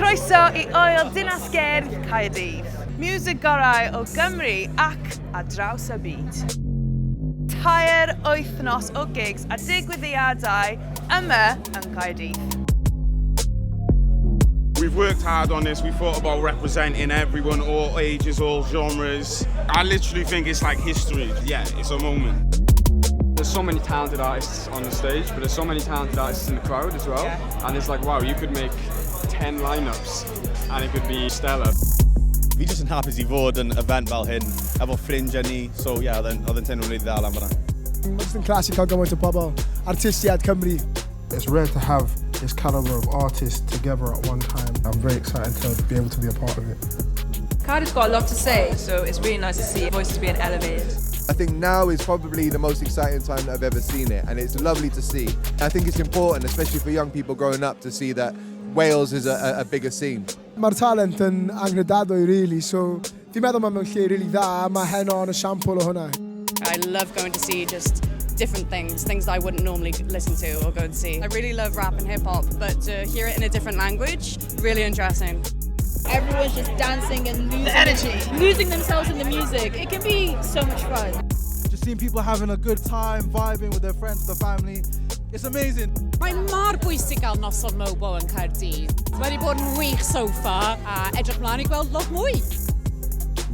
Croeso I oil dinas gerdd Cardiff. Music gorau o Cymru ac a draws y byd. Tair wythnos o gigs a digwyddiadau yma yn Cardiff. We've worked hard on this. We thought about representing everyone, all ages, all genres. I literally think it's like history. Yeah, it's a moment. There's so many talented artists on the stage, but there's so many talented artists in the crowd as well. Yeah. And it's like, wow, you could make 10 lineups and it could be stellar. Fi jyst yn hapus I fod yn event fel hyn, efo ffrindiau ni, so yeah, oedd yn teimlo'n rili dda lan fyna. It's been classic cael gymaint o bobl, artistiaid Cymru. It's rare to have this caliber of artists together at one time. I'm very excited to be able to be a part of it. Cardiff's got a lot to say, so it's really nice to see voices being elevated. I think now is probably the most exciting time that I've ever seen it, and it's lovely to see. I think it's important, especially for young people growing up, to see that Wales is a bigger scene. Mae'r talent yn anghredadwy, really, so fi'n meddwl mae'n mewn lle really dda, mae heno yn esiampl o hwnna. I love going to see just different things that I wouldn't normally listen to or go and see. I really love rap and hip-hop, but to hear it in a different language, really interesting. Everyone's just dancing and losing themselves in the music. It can be so much fun. Just seeing people having a good time, vibing with their friends, their family. It's amazing. Mae'n mor bwysig gael noson MOBO yn Caerdydd. Mae wedi bod yn wych so far a edrych mlaen I gweld lot mwy.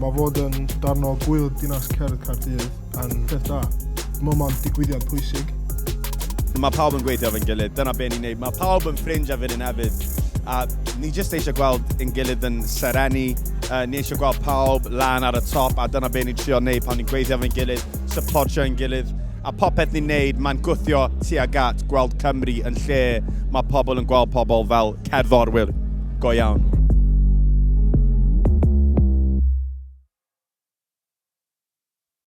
Mae fod yn darn o gwyl dinas cerdd Caerdydd yn peth da. Mae'n digwyddiad pwysig. Mae pawb yn gweithio fe'n gilydd, dyna be ni'n neud. Mae pawb yn ffrindiau fy'n hefyd. A ni jyst eisiau gweld yn gilydd yn sereni, ni eisiau gweld pawb lan ar y top, a dyna be ni'n trio neud pan ni'n gweithio fe'n gilydd, supportio yn gilydd. A popeth ni'n neud, mae'n gwthio tuag at gweld Cymru yn lle mae pobl yn gweld pobl fel cerddorwyr go iawn.